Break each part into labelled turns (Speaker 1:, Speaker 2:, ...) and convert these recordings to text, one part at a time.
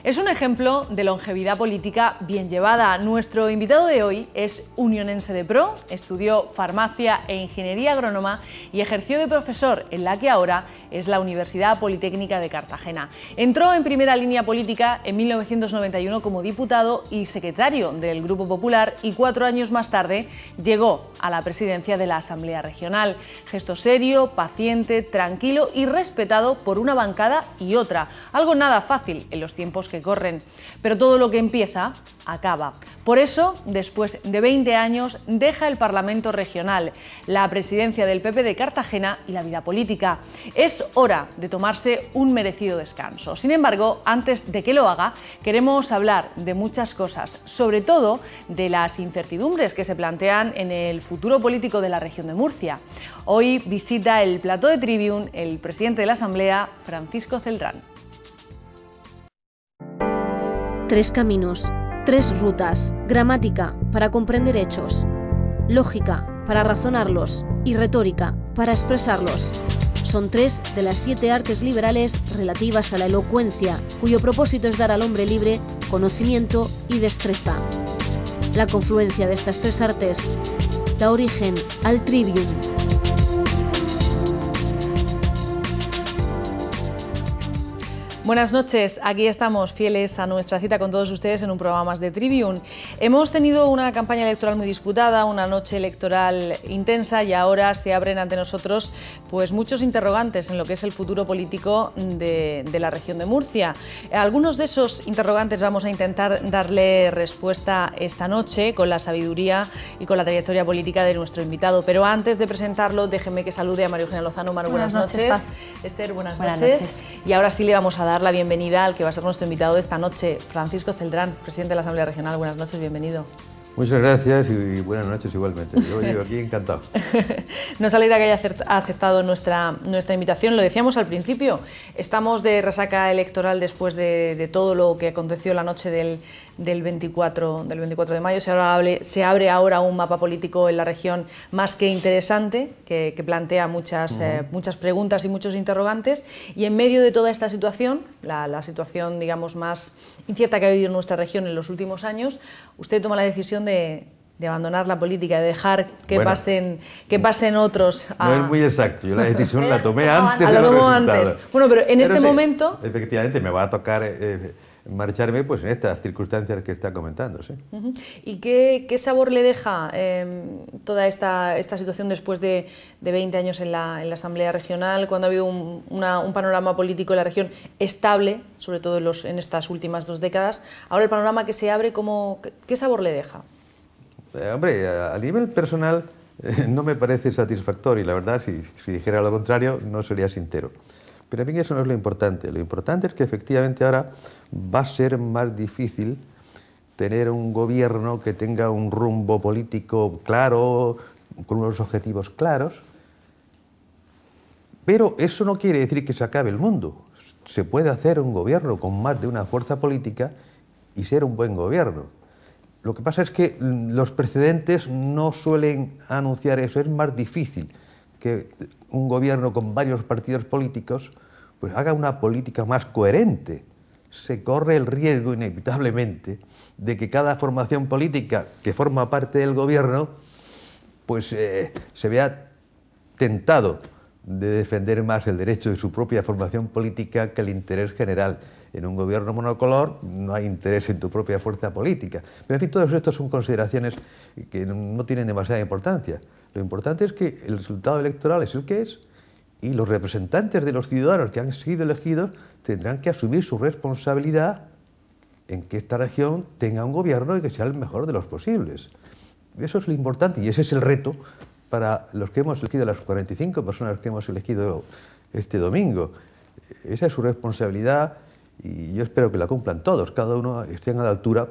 Speaker 1: Es un ejemplo de longevidad política bien llevada. Nuestro invitado de hoy es unionense de pro, estudió farmacia e ingeniería agrónoma y ejerció de profesor en la que ahora es la Universidad Politécnica de Cartagena. Entró en primera línea política en 1991 como diputado y secretario del Grupo Popular y 4 años más tarde llegó a la presidencia de la Asamblea Regional. Gesto serio, paciente, tranquilo y respetado por una bancada y otra. Algo nada fácil en los tiempos que corren, pero todo lo que empieza, acaba. Por eso, después de 20 años, deja el Parlamento Regional, la presidencia del PP de Cartagena y la vida política. Es hora de tomarse un merecido descanso. Sin embargo, antes de que lo haga, queremos hablar de muchas cosas, sobre todo de las incertidumbres que se plantean en el futuro político de la región de Murcia. Hoy visita el plató de Tribune el presidente de la Asamblea, Francisco Celdrán.
Speaker 2: 3 caminos, 3 rutas, gramática para comprender hechos, lógica para razonarlos y retórica para expresarlos. Son 3 de las 7 artes liberales relativas a la elocuencia, cuyo propósito es dar al hombre libre conocimiento y destreza. La confluencia de estas 3 artes da origen al Tribune.
Speaker 1: Buenas noches, aquí estamos fieles a nuestra cita con todos ustedes en un programa más de Tribune. Hemos tenido una campaña electoral muy disputada, una noche electoral intensa y ahora se abren ante nosotros pues muchos interrogantes en lo que es el futuro político de la región de Murcia. A algunos de esos interrogantes vamos a intentar darle respuesta esta noche con la sabiduría y con la trayectoria política de nuestro invitado, pero antes de presentarlo déjenme que salude a María Eugenia Lozano. Maru, buenas noches.
Speaker 3: Paz.
Speaker 1: Esther, buenas noches. Y ahora sí le vamos a dar la bienvenida al que va a ser nuestro invitado de esta noche, Francisco Celdrán, presidente de la Asamblea Regional. Buenas noches, bienvenido.
Speaker 4: Muchas gracias y buenas noches igualmente. Yo aquí encantado.
Speaker 1: Nos alegra que haya aceptado nuestra invitación. Lo decíamos al principio, estamos de resaca electoral después de todo lo que aconteció la noche del 24 de mayo. Se abre ahora un mapa político en la región más que interesante, que plantea muchas preguntas y muchos interrogantes. Y en medio de toda esta situación, la situación digamos más incierta que ha vivido nuestra región en los últimos años, usted toma la decisión de abandonar la política, de dejar que pasen otros.
Speaker 4: No es muy exacto, yo la decisión la tomé antes de los resultados.
Speaker 1: Bueno, pero en este momento...
Speaker 4: Efectivamente, me va a tocar marcharme pues en estas circunstancias que está comentando. ¿Sí?
Speaker 1: ¿Y qué sabor le deja toda esta situación después de 20 años en la Asamblea Regional, cuando ha habido un panorama político en la región estable, sobre todo en estas últimas 2 décadas? Ahora el panorama que se abre, ¿qué sabor le deja?
Speaker 4: Hombre, a nivel personal no me parece satisfactorio y la verdad, si dijera lo contrario, no sería sincero. Pero a mí eso no es lo importante es que efectivamente ahora va a ser más difícil tener un gobierno que tenga un rumbo político claro, con unos objetivos claros, pero eso no quiere decir que se acabe el mundo. Se puede hacer un gobierno con más de una fuerza política y ser un buen gobierno. Lo que pasa es que los precedentes no suelen anunciar eso, es más difícil que un gobierno con varios partidos políticos pues haga una política más coherente. Se corre el riesgo inevitablemente de que cada formación política que forma parte del gobierno pues se vea tentado de defender más el derecho de su propia formación política que el interés general. En un gobierno monocolor no hay interés en tu propia fuerza política. Pero en fin, todos estos son consideraciones que no tienen demasiada importancia. Lo importante es que el resultado electoral es el que es y los representantes de los ciudadanos que han sido elegidos tendrán que asumir su responsabilidad en que esta región tenga un gobierno y que sea el mejor de los posibles. Eso es lo importante y ese es el reto para los que hemos elegido, las 45 personas que hemos elegido este domingo. Esa es su responsabilidad y yo espero que la cumplan todos, cada uno esté a la altura,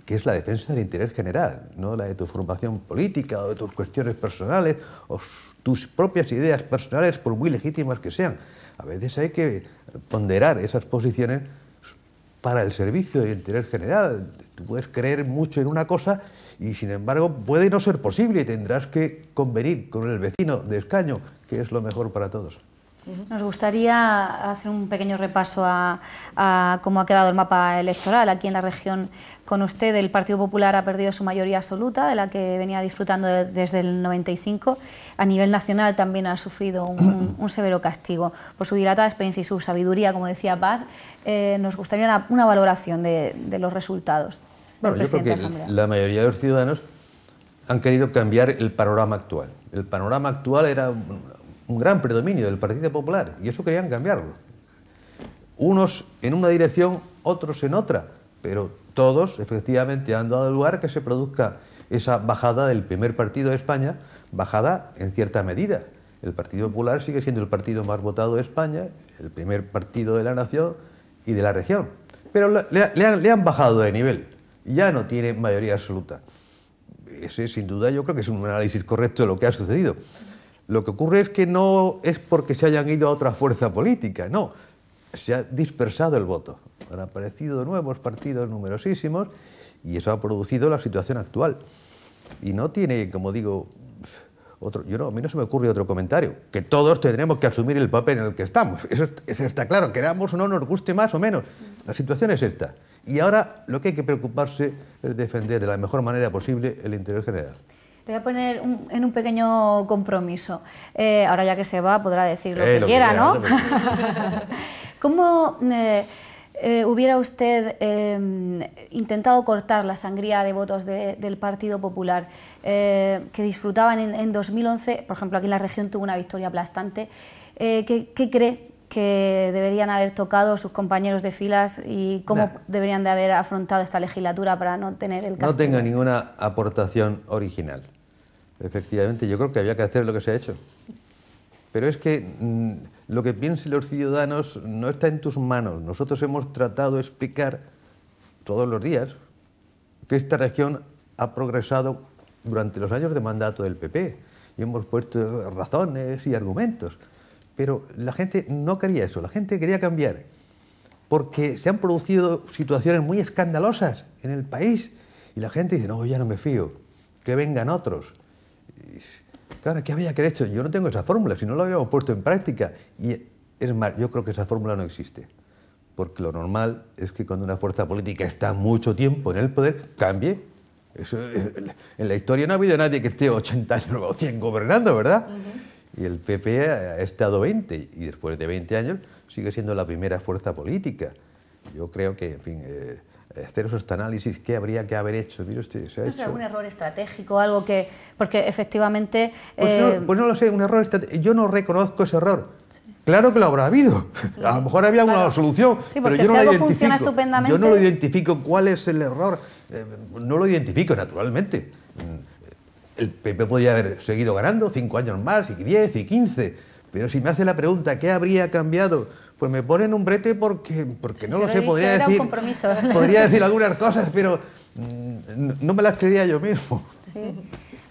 Speaker 4: que es la defensa del interés general, no la de tu formación política o de tus cuestiones personales o tus propias ideas personales, por muy legítimas que sean. A veces hay que ponderar esas posiciones para el servicio del interés general. Tú puedes creer mucho en una cosa y, sin embargo, puede no ser posible y tendrás que convenir con el vecino de escaño, que es lo mejor para todos.
Speaker 3: Nos gustaría hacer un pequeño repaso a cómo ha quedado el mapa electoral aquí en la región con usted. El Partido Popular ha perdido su mayoría absoluta, de la que venía disfrutando desde el 95. A nivel nacional también ha sufrido un severo castigo. Por su dilatada experiencia y su sabiduría, como decía Paz, nos gustaría una valoración de los resultados.
Speaker 4: Bueno, yo creo que la mayoría de los ciudadanos han querido cambiar el panorama actual. El panorama actual era un gran predominio del Partido Popular y eso querían cambiarlo. Unos en una dirección, otros en otra, pero todos efectivamente han dado lugar a que se produzca esa bajada del primer partido de España, bajada en cierta medida. El Partido Popular sigue siendo el partido más votado de España, el primer partido de la nación y de la región, pero le han bajado de nivel, ya no tiene mayoría absoluta. Ese, sin duda, yo creo que es un análisis correcto de lo que ha sucedido. Lo que ocurre es que no es porque se hayan ido a otra fuerza política, no. Se ha dispersado el voto. Han aparecido nuevos partidos numerosísimos y eso ha producido la situación actual. Y no tiene, como digo, a mí no se me ocurre otro comentario, que todos tendremos que asumir el papel en el que estamos. Eso está claro, queramos o no, nos guste más o menos. La situación es esta. Y ahora lo que hay que preocuparse es defender de la mejor manera posible el interés general.
Speaker 3: Le voy a poner en un pequeño compromiso. Ahora ya que se va podrá decir lo que quiera, ¿no? ¿Cómo hubiera usted intentado cortar la sangría de votos del Partido Popular que disfrutaban en 2011? Por ejemplo, aquí en la región tuvo una victoria aplastante. ¿Qué cree que deberían haber tocado sus compañeros de filas y cómo deberían de haber afrontado esta legislatura para no tener el castigo?
Speaker 4: No tenga ninguna aportación original. Efectivamente, yo creo que había que hacer lo que se ha hecho. Pero es que lo que piensen los ciudadanos no está en tus manos. Nosotros hemos tratado de explicar todos los días que esta región ha progresado durante los años de mandato del PP y hemos puesto razones y argumentos. Pero la gente no quería eso, la gente quería cambiar, porque se han producido situaciones muy escandalosas en el país y la gente dice, no, ya no me fío, que vengan otros. Claro, ¿qué había que haber hecho? Yo no tengo esa fórmula, si no lo habríamos puesto en práctica. Y es más, yo creo que esa fórmula no existe, porque lo normal es que cuando una fuerza política está mucho tiempo en el poder, cambie. Eso, en la historia no ha habido nadie que esté 80 años o 100 gobernando, ¿verdad? Y el PP ha estado 20 y después de 20 años sigue siendo la primera fuerza política. Yo creo que, en fin, hacer esos análisis, ¿qué habría que haber hecho? Mire usted, se ha hecho...
Speaker 3: ¿Algún error estratégico, algo que...? Porque efectivamente...
Speaker 4: Pues no lo sé, un error estratégico. Yo no reconozco ese error. Sí. Claro que lo habrá habido. A lo mejor había una solución,
Speaker 3: sí,
Speaker 4: pero yo
Speaker 3: no
Speaker 4: la
Speaker 3: identifico. Funciona estupendamente...
Speaker 4: Yo no lo identifico. ¿Cuál es el error? No lo identifico, naturalmente. El PP podría haber seguido ganando 5 años más, y 10, y 15. Pero si me hace la pregunta, ¿qué habría cambiado? Pues me ponen un brete porque no lo sé, podría decir algunas cosas, pero no me las creería yo mismo.
Speaker 5: Sí.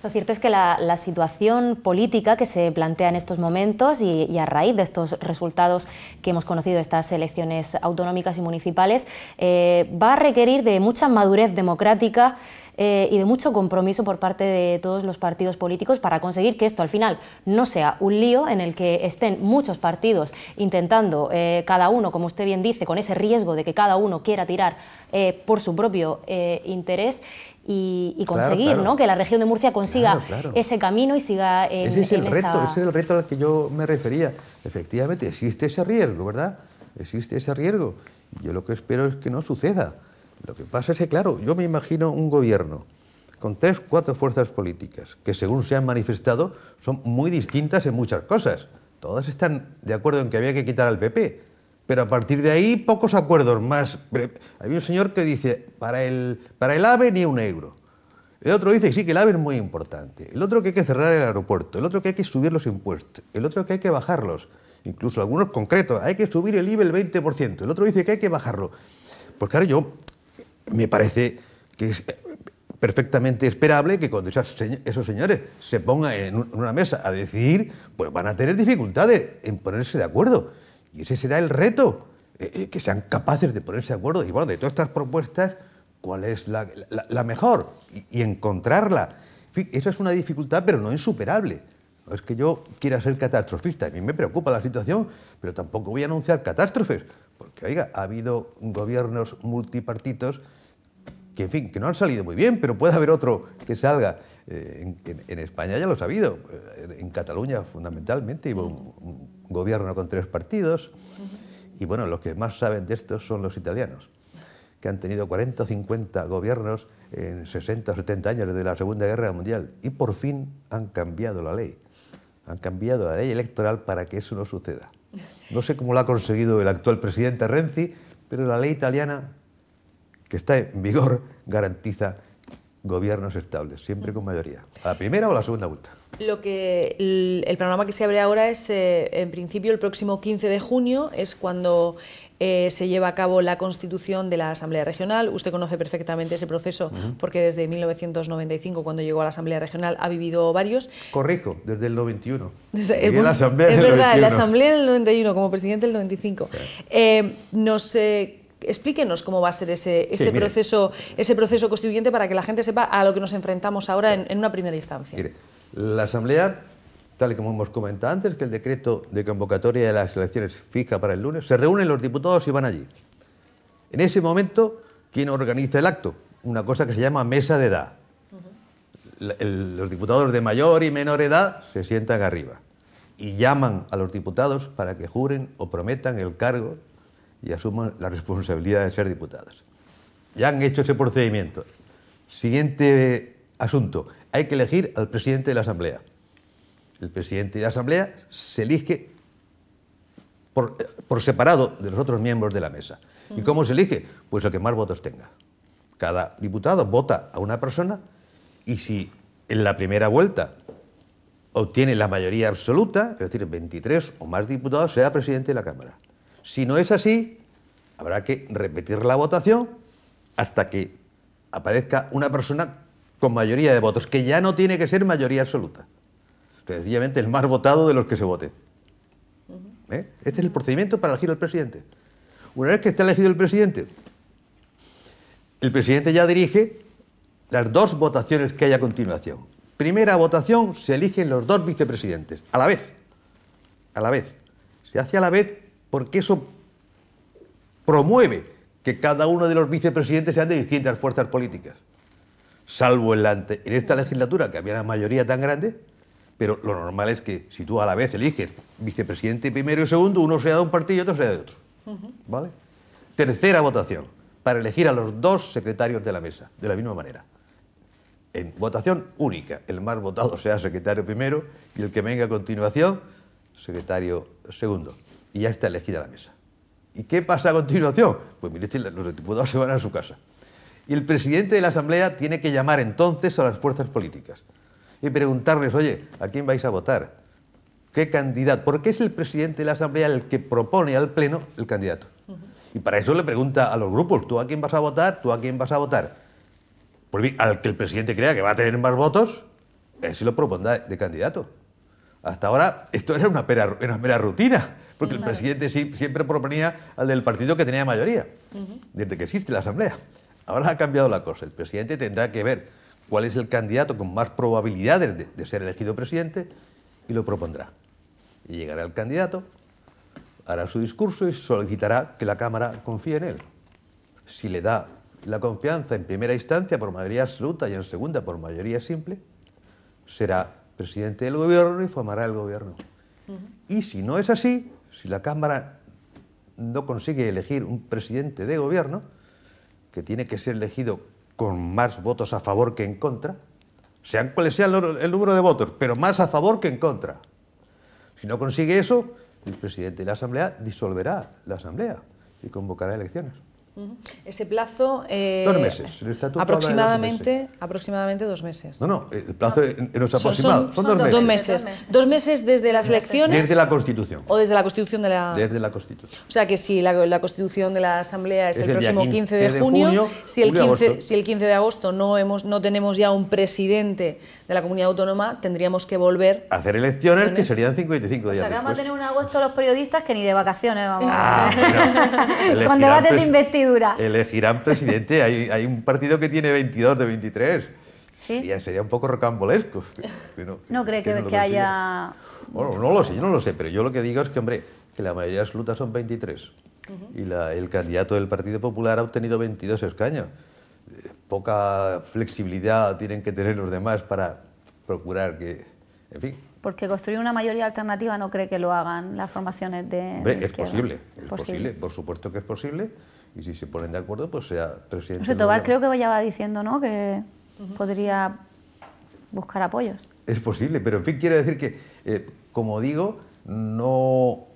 Speaker 5: Lo cierto es que la situación política que se plantea en estos momentos y a raíz de estos resultados que hemos conocido de estas elecciones autonómicas y municipales va a requerir de mucha madurez democrática y de mucho compromiso por parte de todos los partidos políticos para conseguir que esto al final no sea un lío en el que estén muchos partidos intentando, cada uno, como usted bien dice, con ese riesgo de que cada uno quiera tirar por su propio interés y conseguir, claro, ¿no?, que la región de Murcia consiga ese camino y siga en
Speaker 4: ese es el reto al que yo me refería. Efectivamente, existe ese riesgo, ¿verdad? Existe ese riesgo. Yo lo que espero es que no suceda. Lo que pasa es que, claro, yo me imagino un gobierno con 3 o 4 fuerzas políticas que, según se han manifestado, son muy distintas en muchas cosas. Todas están de acuerdo en que había que quitar al PP, pero a partir de ahí pocos acuerdos más. Hay un señor que dice, para el AVE ni un euro. El otro dice que sí, que el AVE es muy importante. El otro que hay que cerrar el aeropuerto. El otro que hay que subir los impuestos. El otro que hay que bajarlos. Incluso algunos concretos. Hay que subir el IVA el 20%. El otro dice que hay que bajarlo. Pues claro, me parece que es perfectamente esperable que cuando esos señores se pongan en una mesa a decidir, pues van a tener dificultades en ponerse de acuerdo. Y ese será el reto, que sean capaces de ponerse de acuerdo. Y bueno, de todas estas propuestas, ¿cuál es la mejor? Y encontrarla. En fin, esa es una dificultad, pero no insuperable. No es que yo quiera ser catastrofista, a mí me preocupa la situación, pero tampoco voy a anunciar catástrofes, porque, oiga, ha habido gobiernos multipartitos que, en fin, que no han salido muy bien, pero puede haber otro que salga. En España ya lo ha habido, en Cataluña fundamentalmente, hubo un gobierno con 3 partidos, y bueno, los que más saben de esto son los italianos, que han tenido 40 o 50 gobiernos en 60 o 70 años desde la Segunda Guerra Mundial, y por fin han cambiado la ley. Han cambiado la ley electoral para que eso no suceda. No sé cómo lo ha conseguido el actual presidente Renzi, pero la ley italiana que está en vigor garantiza gobiernos estables, siempre con mayoría, a la primera o a la segunda vuelta.
Speaker 1: El panorama que se abre ahora es, en principio, el próximo 15 de junio, es cuando se lleva a cabo la constitución de la Asamblea Regional. Usted conoce perfectamente ese proceso porque desde 1995, cuando llegó a la Asamblea Regional, ha vivido varios.
Speaker 4: Corrijo, desde el 91.
Speaker 1: La Asamblea
Speaker 4: es
Speaker 1: verdad, la Asamblea en el 91, como presidente del 95. Explíquenos cómo va a ser ese proceso constituyente para que la gente sepa a lo que nos enfrentamos ahora en una primera instancia.
Speaker 4: Mire, la Asamblea, tal y como hemos comentado antes, que el decreto de convocatoria de las elecciones fija para el lunes, se reúnen los diputados y van allí. En ese momento, ¿quién organiza el acto? Una cosa que se llama mesa de edad. Los diputados de mayor y menor edad se sientan arriba y llaman a los diputados para que juren o prometan el cargo y asuman la responsabilidad de ser diputados. Ya han hecho ese procedimiento. Siguiente asunto, hay que elegir al presidente de la Asamblea. El presidente de la Asamblea se elige por separado de los otros miembros de la mesa. ¿Y cómo se elige? Pues el que más votos tenga. Cada diputado vota a una persona y si en la primera vuelta obtiene la mayoría absoluta, es decir, 23 o más diputados, será presidente de la Cámara. Si no es así, habrá que repetir la votación hasta que aparezca una persona con mayoría de votos, que ya no tiene que ser mayoría absoluta. Sencillamente el más votado de los que se voten. Este es el procedimiento para elegir al presidente. Una vez que está elegido el presidente ya dirige las 2 votaciones que hay a continuación. Primera votación, se eligen los 2 vicepresidentes, a la vez. A la vez. Se hace a la vez porque eso promueve que cada uno de los vicepresidentes sean de distintas fuerzas políticas. Salvo en esta legislatura, que había una mayoría tan grande, pero lo normal es que si tú a la vez eliges vicepresidente primero y segundo, uno sea de un partido y otro sea de otro. ¿Vale? Tercera votación, para elegir a los 2 secretarios de la mesa, de la misma manera. En votación única, el más votado sea secretario primero y el que venga a continuación, secretario segundo. Y ya está elegida la mesa. ¿Y qué pasa a continuación? Pues mire, los diputados se van a su casa. Y el presidente de la Asamblea tiene que llamar entonces a las fuerzas políticas y preguntarles, oye, ¿a quién vais a votar? ¿Qué candidato? Porque es el presidente de la Asamblea el que propone al Pleno el candidato. Y para eso le pregunta a los grupos, ¿tú a quién vas a votar? ¿Tú a quién vas a votar? Pues al que el presidente crea que va a tener más votos, ese lo propondrá de candidato. Hasta ahora esto era una mera rutina, porque el presidente siempre proponía al del partido que tenía mayoría, desde que existe la Asamblea. Ahora ha cambiado la cosa. El presidente tendrá que ver cuál es el candidato con más probabilidades de ser elegido presidente y lo propondrá. Y llegará el candidato, hará su discurso y solicitará que la Cámara confíe en él. Si le da la confianza en primera instancia por mayoría absoluta y en segunda por mayoría simple, será presidente del gobierno y formará el gobierno. Y si no es así, si la Cámara no consigue elegir un presidente de gobierno, que tiene que ser elegido con más votos a favor que en contra, sean cuales sean el número de votos, pero más a favor que en contra. Si no consigue eso, el presidente de la Asamblea disolverá la Asamblea y convocará elecciones.
Speaker 1: Ese plazo...
Speaker 4: 2 meses. El estatuto
Speaker 1: aproximadamente 2 meses.
Speaker 4: No, el plazo no es aproximado. Son 2 meses.
Speaker 1: 2 meses. 2 meses desde las elecciones.
Speaker 4: Desde la Constitución.
Speaker 1: O desde la Constitución de la...
Speaker 4: Desde la Constitución.
Speaker 1: O sea que si la Constitución de la Asamblea es el próximo 15 de
Speaker 4: junio,
Speaker 1: si el 15 de agosto no tenemos ya un presidente de la comunidad autónoma, tendríamos que volver...
Speaker 4: a hacer elecciones que serían 55 días.
Speaker 3: O sea que vamos a tener un agosto los periodistas que ni de vacaciones vamos.
Speaker 4: Con
Speaker 3: debates de investidura.
Speaker 4: Elegirán presidente. Hay un partido que tiene 22 de 23.
Speaker 3: ¿Sí?
Speaker 4: Sería un poco rocambolesco.
Speaker 3: ¿No cree que haya...?
Speaker 4: Bueno, no lo sé, yo no lo sé, pero yo lo que digo es que, hombre, que la mayoría absoluta son 23 y el candidato del Partido Popular ha obtenido 22 escaños. Poca flexibilidad tienen que tener los demás para procurar que... En fin.
Speaker 3: Porque construir una mayoría alternativa no cree que lo hagan las formaciones de
Speaker 4: Hombre,
Speaker 3: izquierda.
Speaker 4: es posible, por supuesto que es posible, y si se ponen de acuerdo, pues sea presidente.
Speaker 3: No sé, Tobar creo que ya va diciendo, ¿no?, que podría buscar apoyos.
Speaker 4: Es posible, pero en fin, quiero decir que, como digo, no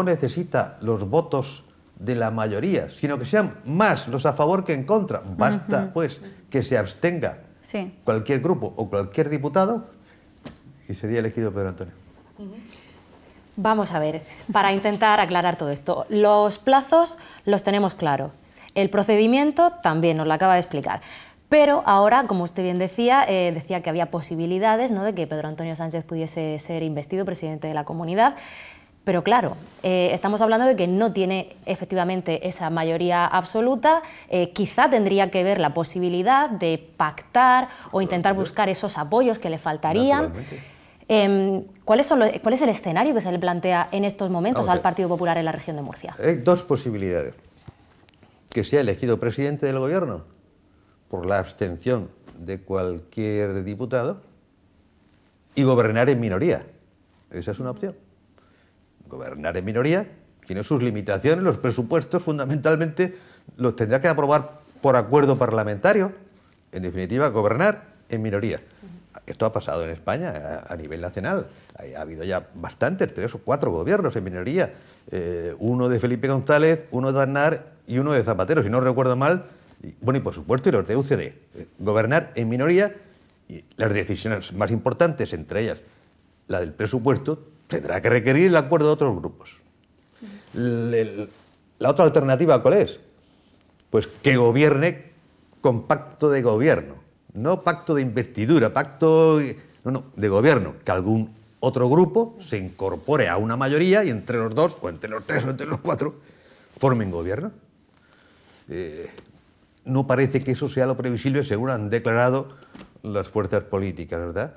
Speaker 4: necesita los votos de la mayoría, sino que sean más los a favor que en contra. Basta, pues, que se abstenga cualquier grupo o cualquier diputado y sería elegido Pedro Antonio.
Speaker 5: Vamos a ver, para intentar aclarar todo esto. Los plazos los tenemos claros. El procedimiento también nos lo acaba de explicar. Pero ahora, como usted bien decía, decía que había posibilidades, ¿no?, de que Pedro Antonio Sánchez pudiese ser investido presidente de la Comunidad. Pero claro, estamos hablando de que no tiene efectivamente esa mayoría absoluta, quizá tendría que ver la posibilidad de pactar o intentar buscar esos apoyos que le faltarían. ¿Cuál es el escenario que se le plantea en estos momentos al Partido Popular en la región de Murcia?
Speaker 4: Hay dos posibilidades. Que sea elegido presidente del gobierno por la abstención de cualquier diputado y gobernar en minoría. Esa es una opción. Gobernar en minoría tiene sus limitaciones, los presupuestos fundamentalmente los tendrá que aprobar por acuerdo parlamentario. En definitiva, gobernar en minoría. Esto ha pasado en España a nivel nacional. Ha habido ya bastantes, 3 o 4 gobiernos en minoría. Uno de Felipe González, uno de Aznar y uno de Zapatero, si no recuerdo mal. Bueno, y por supuesto, y los de UCD. Gobernar en minoría y las decisiones más importantes, entre ellas la del presupuesto, tendrá que requerir el acuerdo de otros grupos. ¿La otra alternativa cuál es? Pues que gobierne con pacto de gobierno. No pacto de investidura, pacto de gobierno. Que algún otro grupo se incorpore a una mayoría y entre los 2, o entre los 3 o entre los 4, formen gobierno. No parece que eso sea lo previsible, según han declarado las fuerzas políticas, ¿verdad?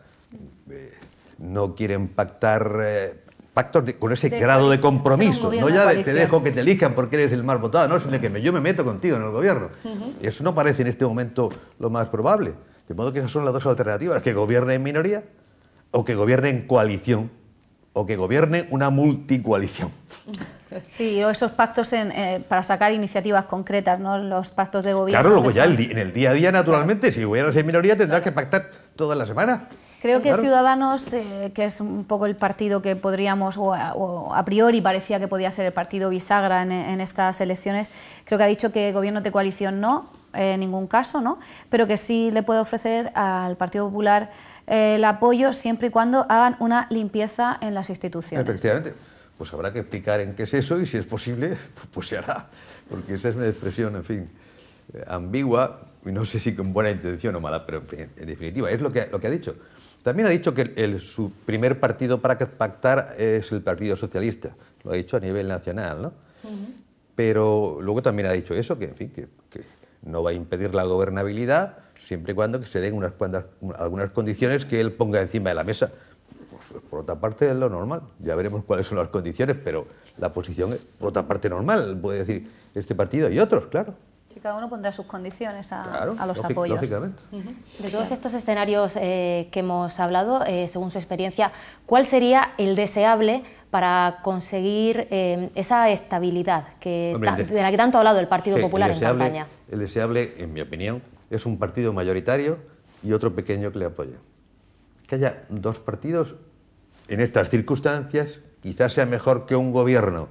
Speaker 4: No quieren pactar pactos con ese grado de compromiso. No ya te dejo que te elijan porque eres el más votado, no, sino que yo me meto contigo en el gobierno. Eso no parece en este momento lo más probable. De modo que esas son las dos alternativas, que gobierne en minoría o que gobierne en coalición o que gobierne una multicoalición.
Speaker 3: Sí, o esos pactos para sacar iniciativas concretas, ¿no?, los pactos de gobierno.
Speaker 4: Claro, luego ya en el día a día, naturalmente, si gobiernas en minoría tendrás que pactar toda la semana.
Speaker 3: Creo que Ciudadanos, que es un poco el partido que podríamos, o a priori parecía que podía ser el partido bisagra en estas elecciones, creo que ha dicho que gobierno de coalición no, en ningún caso, ¿no?, pero que sí le puede ofrecer al Partido Popular el apoyo siempre y cuando hagan una limpieza en las instituciones.
Speaker 4: Efectivamente. Pues habrá que explicar en qué es eso y si es posible, pues se hará, porque esa es una expresión, en fin, ambigua, y no sé si con buena intención o mala, pero en definitiva es lo que ha dicho. También ha dicho que su primer partido para pactar es el Partido Socialista, lo ha dicho a nivel nacional, ¿no? Pero luego también ha dicho eso, que en fin, que no va a impedir la gobernabilidad siempre y cuando que se den algunas condiciones que él ponga encima de la mesa. Por otra parte es lo normal, ya veremos cuáles son las condiciones, pero la posición es, por otra parte, normal, puede decir este partido y otros, claro.
Speaker 3: Sí, cada uno pondrá sus condiciones a los
Speaker 4: apoyos.
Speaker 3: Lógicamente.
Speaker 5: De todos estos escenarios que hemos hablado, según su experiencia, ¿cuál sería el deseable para conseguir esa estabilidad de la que tanto ha hablado el Partido Popular en campaña?
Speaker 4: El deseable, en mi opinión, es un partido mayoritario y otro pequeño que le apoye. Que haya dos partidos en estas circunstancias quizás sea mejor que un gobierno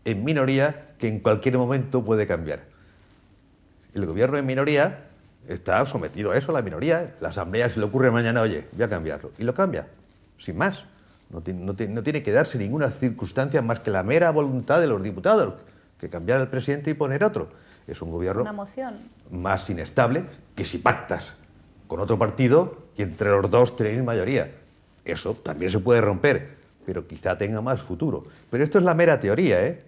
Speaker 4: en minoría que en cualquier momento puede cambiar. El gobierno en minoría está sometido a eso, a la minoría. La asamblea se le ocurre mañana, oye, voy a cambiarlo. Y lo cambia, sin más. No tiene que darse ninguna circunstancia más que la mera voluntad de los diputados, que cambiar al presidente y poner otro. Es un gobierno más inestable que si pactas con otro partido y entre los dos tenéis mayoría. Eso también se puede romper, pero quizá tenga más futuro. Pero esto es la mera teoría, ¿eh?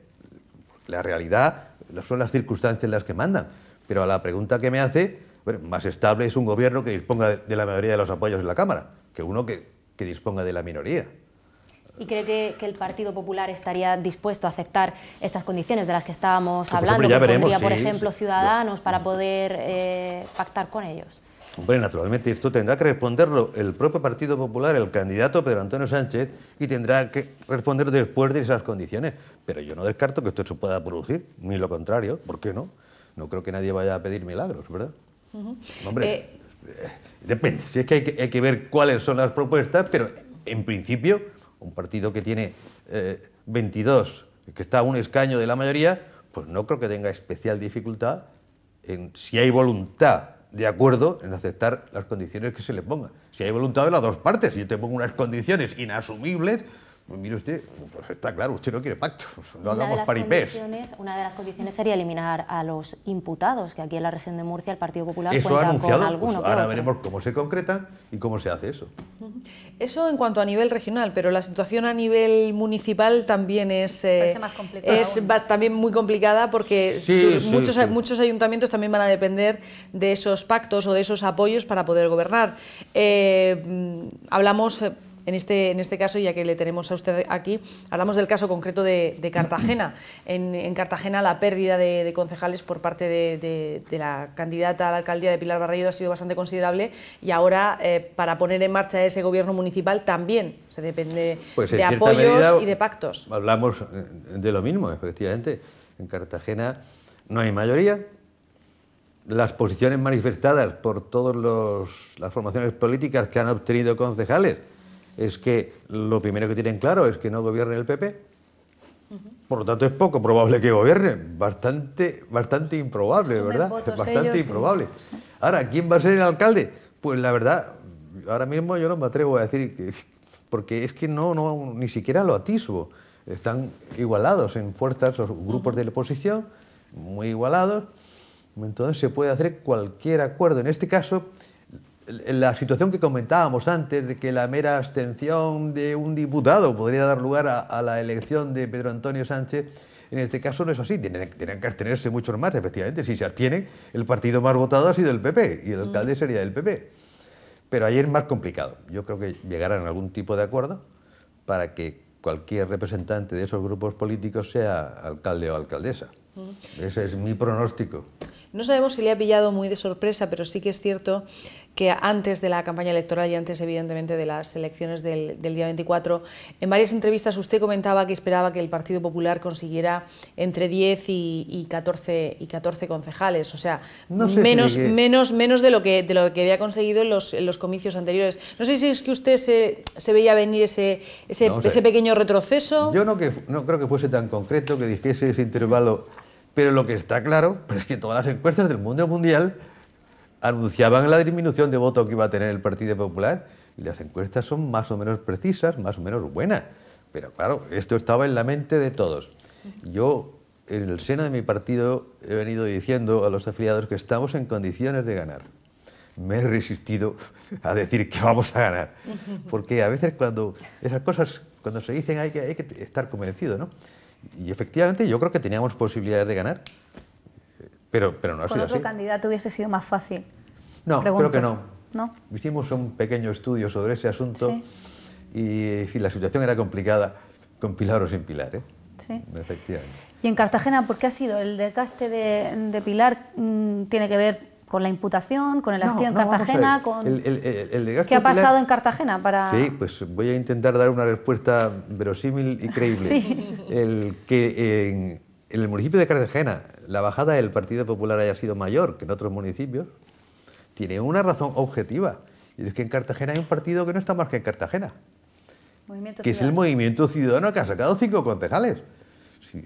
Speaker 4: La realidad son las circunstancias las que mandan. Pero a la pregunta que me hace, Bueno, más estable es un gobierno que disponga de la mayoría de los apoyos en la Cámara, que uno que disponga de la minoría.
Speaker 5: ¿Y cree que el Partido Popular estaría dispuesto a aceptar estas condiciones de las que estábamos
Speaker 4: Pues,
Speaker 5: hablando,
Speaker 4: hombre, ya
Speaker 5: que
Speaker 4: veremos,
Speaker 5: pondría, por
Speaker 4: sí,
Speaker 5: ejemplo,
Speaker 4: sí.
Speaker 5: Ciudadanos, para poder pactar con ellos?
Speaker 4: Hombre, naturalmente esto tendrá que responderlo el propio Partido Popular, el candidato Pedro Antonio Sánchez, y tendrá que responder después de esas condiciones. Pero yo no descarto que esto se pueda producir, ni lo contrario, ¿por qué no? No creo que nadie vaya a pedir milagros, ¿verdad? Hombre, depende, si es que hay que ver cuáles son las propuestas, pero en principio un partido que tiene 22, que está a un escaño de la mayoría, pues no creo que tenga especial dificultad en, si hay voluntad de acuerdo, en aceptar las condiciones que se le pongan. Si hay voluntad de las dos partes, si yo te pongo unas condiciones inasumibles, pues mire usted, pues está claro, usted no quiere pacto, no hagamos paripés.
Speaker 5: Una de las condiciones sería eliminar a los imputados, que aquí en la región de Murcia el Partido Popular
Speaker 4: eso
Speaker 5: cuenta
Speaker 4: ha anunciado,
Speaker 5: con alguno.
Speaker 4: pues ahora veremos cómo se concreta y cómo se hace eso.
Speaker 1: Eso en cuanto a nivel regional, pero la situación a nivel municipal también es
Speaker 3: más complicada
Speaker 1: también muy complicada, porque muchos ayuntamientos también van a depender de esos pactos o de esos apoyos para poder gobernar. Hablamos... En este caso, ya que le tenemos a usted aquí, hablamos del caso concreto de Cartagena. En Cartagena la pérdida de concejales por parte de la candidata a la alcaldía de Pilar Barraydo ha sido bastante considerable, y ahora para poner en marcha ese gobierno municipal también se depende de apoyos y de pactos.
Speaker 4: Hablamos de lo mismo, efectivamente. En Cartagena no hay mayoría. Las posiciones manifestadas por todas las formaciones políticas que han obtenido concejales es que lo primero que tienen claro es que no gobierne el PP. Por lo tanto, es poco probable que gobierne. Bastante improbable, ¿verdad? Bastante improbable. Ahora, ¿quién va a ser el alcalde? Pues la verdad, ahora mismo yo no me atrevo a decir, porque es que no ni siquiera lo atisbo. Están igualados en fuerzas los grupos de la oposición, muy igualados. Entonces se puede hacer cualquier acuerdo. En este caso, la situación que comentábamos antes de que la mera abstención de un diputado podría dar lugar a la elección de Pedro Antonio Sánchez, en este caso no es así, tienen que abstenerse muchos más, efectivamente. Si se abstienen, el partido más votado ha sido el PP y el alcalde sería el PP. Pero ahí es más complicado. Yo creo que llegarán a algún tipo de acuerdo para que cualquier representante de esos grupos políticos sea alcalde o alcaldesa. Ese es mi pronóstico.
Speaker 1: No sabemos si le ha pillado muy de sorpresa, pero sí que es cierto que antes de la campaña electoral y antes, evidentemente, de las elecciones del día 24, en varias entrevistas usted comentaba que esperaba que el Partido Popular consiguiera entre 10 y 14 concejales, o sea, no sé menos de lo que había conseguido en los comicios anteriores. No sé si es que usted se veía venir ese pequeño retroceso.
Speaker 4: Yo no creo que fuese tan concreto, que dijese ese intervalo. Pero lo que está claro es que todas las encuestas del mundo mundial anunciaban la disminución de voto que iba a tener el Partido Popular, y las encuestas son más o menos precisas, más o menos buenas. Pero claro, esto estaba en la mente de todos. Yo, en el seno de mi partido, he venido diciendo a los afiliados que estamos en condiciones de ganar. Me he resistido a decir que vamos a ganar, porque a veces cuando esas cosas, cuando se dicen, hay que estar convencido, ¿no? Y efectivamente yo creo que teníamos posibilidades de ganar, pero no ha sido así.
Speaker 3: ¿Con otro candidato hubiese sido más fácil?
Speaker 4: No,
Speaker 3: Pregunto.
Speaker 4: creo que no.
Speaker 3: ¿No?
Speaker 4: Hicimos un pequeño estudio sobre ese asunto,
Speaker 3: sí.
Speaker 4: Y la situación era complicada, con Pilar o sin Pilar, ¿eh?
Speaker 3: Sí.
Speaker 4: Efectivamente.
Speaker 3: Y en Cartagena, ¿por qué ha sido? ¿El desgaste de Pilar tiene que ver con la imputación, con el hastío en Cartagena?
Speaker 4: El desgaste
Speaker 3: ¿Qué ha pasado
Speaker 4: Pilar,
Speaker 3: en Cartagena para...?
Speaker 4: Sí, pues voy a intentar dar una respuesta verosímil y creíble.
Speaker 3: Sí.
Speaker 4: En el municipio de Cartagena la bajada del Partido Popular haya sido mayor que en otros municipios tiene una razón objetiva, y es que en Cartagena hay un partido que no está más que en Cartagena, que es el Movimiento Ciudadano, que ha sacado 5 concejales. Sí,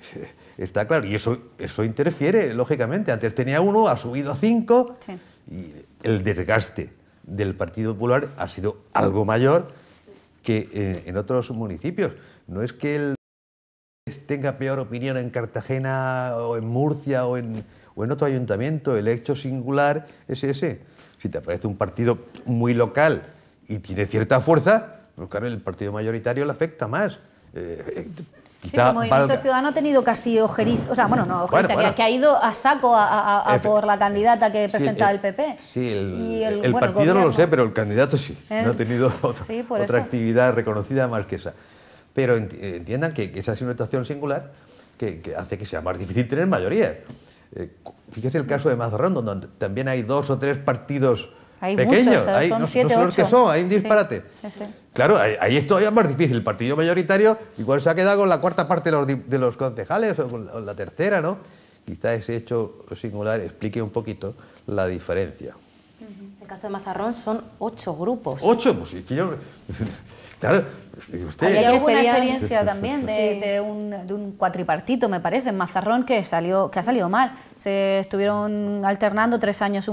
Speaker 4: está claro, y eso interfiere, lógicamente. Antes tenía 1, ha subido a 5, sí. Y el desgaste del Partido Popular ha sido algo mayor que en otros municipios. No es que él tenga peor opinión en Cartagena o en Murcia o en otro ayuntamiento. El hecho singular es ese. Si te aparece un partido muy local y tiene cierta fuerza, pues claro, el partido mayoritario le afecta más.
Speaker 3: Sí, el Movimiento Ciudadano ha tenido casi ojeriza, o sea, bueno, no ojeriza, que ha ido a saco a por la candidata que presenta el PP.
Speaker 4: Sí, el partido no lo sé, pero el candidato sí, no ha tenido otra actividad reconocida más que esa. Pero entiendan que esa es una situación singular que hace que sea más difícil tener mayoría. Fíjese el caso de Mazarrón, donde también hay 2 o 3 partidos pequeños,
Speaker 3: son 7, 8.
Speaker 4: Los que son, hay un disparate.
Speaker 3: Sí.
Speaker 4: Claro, ahí es todavía más difícil. El partido mayoritario igual se ha quedado con la 4ª parte de los concejales o con la 3ª, ¿no? Quizá ese hecho singular explique un poquito la diferencia.
Speaker 5: En el caso de Mazarrón son 8 grupos.
Speaker 4: 8, pues sí, que yo... Claro, usted...
Speaker 3: Hay alguna experiencia también de un cuatripartito, me parece, en Mazarrón, que ha salido mal. Se estuvieron alternando 3 años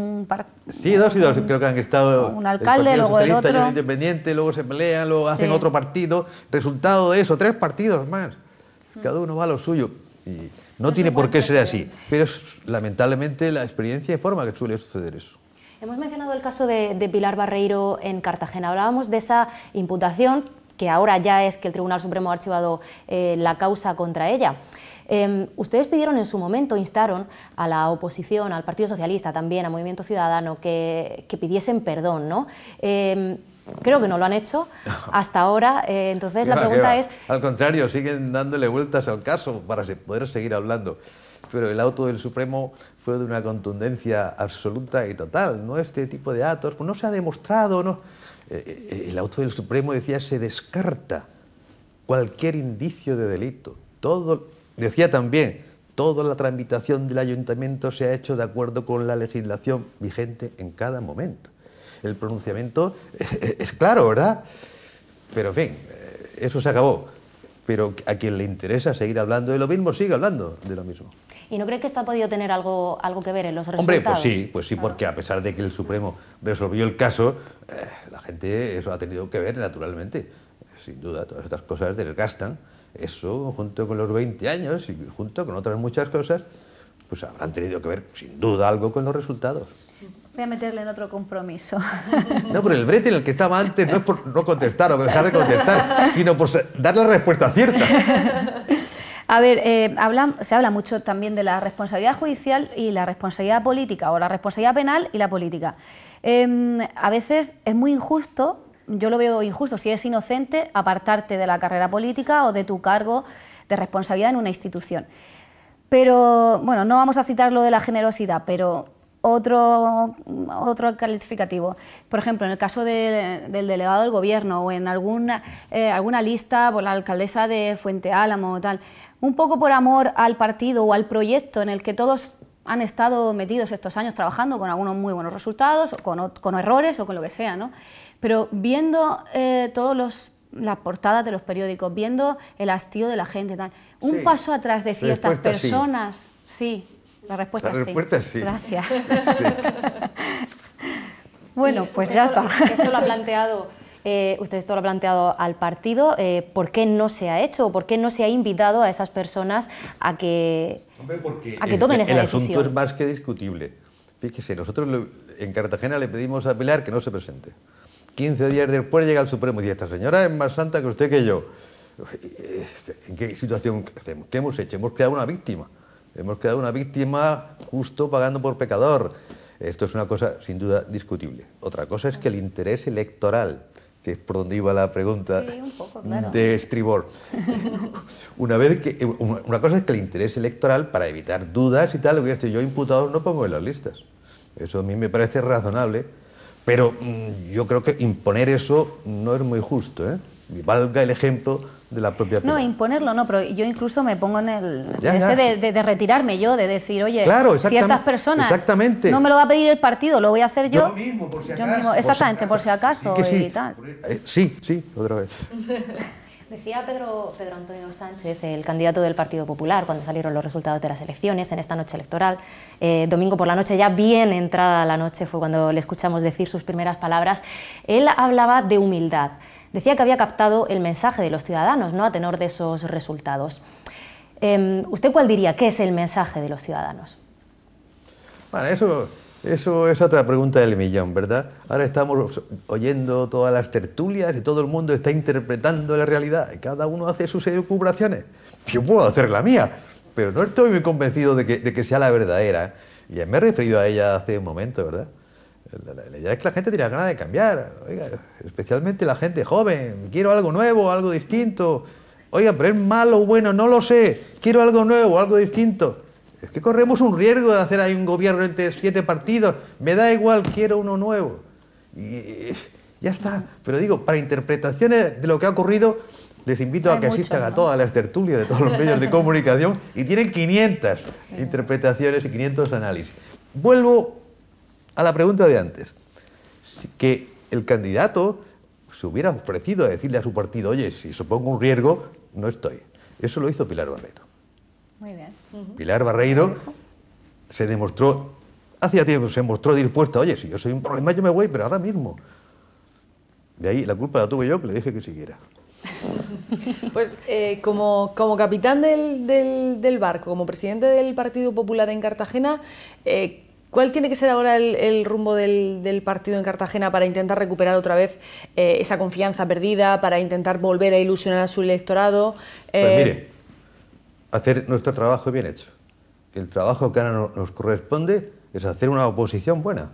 Speaker 4: Sí, 2 y 2, creo que han estado...
Speaker 3: Un alcalde, luego el otro...
Speaker 4: y un independiente, luego se pelean, luego hacen otro partido. Resultado de eso, 3 partidos más. Cada uno va a lo suyo. Y no tiene por qué ser así, pero lamentablemente la experiencia informa que suele suceder eso.
Speaker 5: Hemos mencionado el caso de Pilar Barreiro en Cartagena. Hablábamos de esa imputación, que ahora ya es que el Tribunal Supremo ha archivado la causa contra ella. Ustedes pidieron en su momento, instaron a la oposición, al Partido Socialista, también a Movimiento Ciudadano, que pidiesen perdón, ¿no? Creo que no lo han hecho hasta ahora, entonces la pregunta es...
Speaker 4: Al contrario, siguen dándole vueltas al caso para poder seguir hablando. Pero el auto del Supremo fue de una contundencia absoluta y total. No este tipo de actos, pues no se ha demostrado, no. El auto del Supremo decía se descarta cualquier indicio de delito. Decía también, toda la tramitación del ayuntamiento se ha hecho de acuerdo con la legislación vigente en cada momento. El pronunciamiento es claro, ¿verdad? Pero en fin, eso se acabó. Pero a quien le interesa seguir hablando de lo mismo, sigue hablando de lo mismo.
Speaker 5: ¿Y no cree que esto ha podido tener algo que ver en los resultados?
Speaker 4: Hombre, pues sí, porque a pesar de que el Supremo resolvió el caso, la gente eso ha tenido que ver, naturalmente. Sin duda, todas estas cosas desgastan. Eso, junto con los 20 años y junto con otras muchas cosas, pues habrán tenido que ver, sin duda, algo con los resultados.
Speaker 3: Voy a meterle en otro compromiso.
Speaker 4: No, pero el brete en el que estaba antes no es por no contestar o dejar de contestar, sino por dar la respuesta cierta.
Speaker 3: A ver, se habla mucho también de la responsabilidad judicial y la responsabilidad política, o la responsabilidad penal y la política. A veces es muy injusto, yo lo veo injusto, si es inocente, apartarte de la carrera política o de tu cargo de responsabilidad en una institución. Pero, bueno, no vamos a citar lo de la generosidad, pero otro calificativo. Por ejemplo, en el caso del delegado del gobierno o en alguna lista por la alcaldesa de Fuente Álamo o tal, un poco por amor al partido o al proyecto en el que todos han estado metidos estos años trabajando con algunos muy buenos resultados, o con errores o con lo que sea, ¿no? Pero viendo las portadas de los periódicos, viendo el hastío de la gente, tal, un paso atrás de ciertas personas, sí. La respuesta
Speaker 4: es sí.
Speaker 3: Gracias.
Speaker 4: Sí.
Speaker 3: Bueno, pues ya está.
Speaker 5: Esto lo ha planteado, usted esto lo ha planteado al partido. ¿Por qué no se ha hecho o por qué no se ha invitado a esas personas a que tomen esa decisión?
Speaker 4: El asunto es más que discutible. Fíjese, nosotros en Cartagena le pedimos a Pilar que no se presente. 15 días después llega al Supremo y dice, esta señora es más santa que usted que yo. ¿En qué situación hacemos? ¿Qué hemos hecho? Hemos creado una víctima. Hemos creado una víctima justo pagando por pecador. Esto es una cosa sin duda discutible. Otra cosa es que el interés electoral, que es por donde iba la pregunta de estribor. Una cosa es que el interés electoral, para evitar dudas y tal, yo imputados no pongo en las listas. Eso a mí me parece razonable, pero yo creo que imponer eso no es muy justo, ¿eh? Y valga el ejemplo de la propia Pilar.
Speaker 3: No, imponerlo no, pero yo incluso me pongo en de retirarme yo, de decir, oye,
Speaker 4: claro,
Speaker 3: ciertas personas no me lo va a pedir el partido, lo voy a hacer yo.
Speaker 4: Yo mismo, por si acaso.
Speaker 3: Mismo, exactamente, por si acaso y tal.
Speaker 4: Sí, otra vez.
Speaker 5: Decía Pedro Antonio Sánchez, el candidato del Partido Popular, cuando salieron los resultados de las elecciones, en esta noche electoral, domingo por la noche, ya bien entrada la noche, fue cuando le escuchamos decir sus primeras palabras. Él hablaba de humildad. Decía que había captado el mensaje de los ciudadanos, ¿no?, a tenor de esos resultados. ¿Usted cuál diría que es el mensaje de los ciudadanos?
Speaker 4: Bueno, eso Eso es otra pregunta del millón, ¿verdad? Ahora estamos oyendo todas las tertulias y todo el mundo está interpretando la realidad y cada uno hace sus elucubraciones. Yo puedo hacer la mía, pero no estoy muy convencido de que sea la verdadera. Y me he referido a ella hace un momento, ¿verdad? La idea es que la gente tiene ganas de cambiar, oiga, especialmente la gente joven. Quiero algo nuevo, algo distinto. Oiga, pero es malo o bueno, no lo sé. Quiero algo nuevo, algo distinto. Es que corremos un riesgo de hacer ahí un gobierno entre 7 partidos. Me da igual, quiero uno nuevo. Y ya está. Pero digo, para interpretaciones de lo que ha ocurrido, les invito a que asistan a todas las tertulias de todos los medios de comunicación y tienen 500 interpretaciones y 500 análisis. Vuelvo a la pregunta de antes. Que el candidato se hubiera ofrecido a decirle a su partido, oye, si supongo un riesgo, no estoy. Eso lo hizo Pilar Barreiro.
Speaker 3: Muy bien.
Speaker 4: Pilar Barreiro se demostró, hacía tiempo se mostró dispuesta, oye, si yo soy un problema yo me voy, pero ahora mismo. De ahí la culpa la tuve yo, que le dije que siguiera.
Speaker 1: Pues como capitán del barco, como presidente del Partido Popular en Cartagena, ¿cuál tiene que ser ahora el rumbo del partido en Cartagena para intentar recuperar otra vez esa confianza perdida, para intentar volver a ilusionar a su electorado?
Speaker 4: Pues mire, hacer nuestro trabajo bien hecho. El trabajo que ahora nos corresponde es hacer una oposición buena.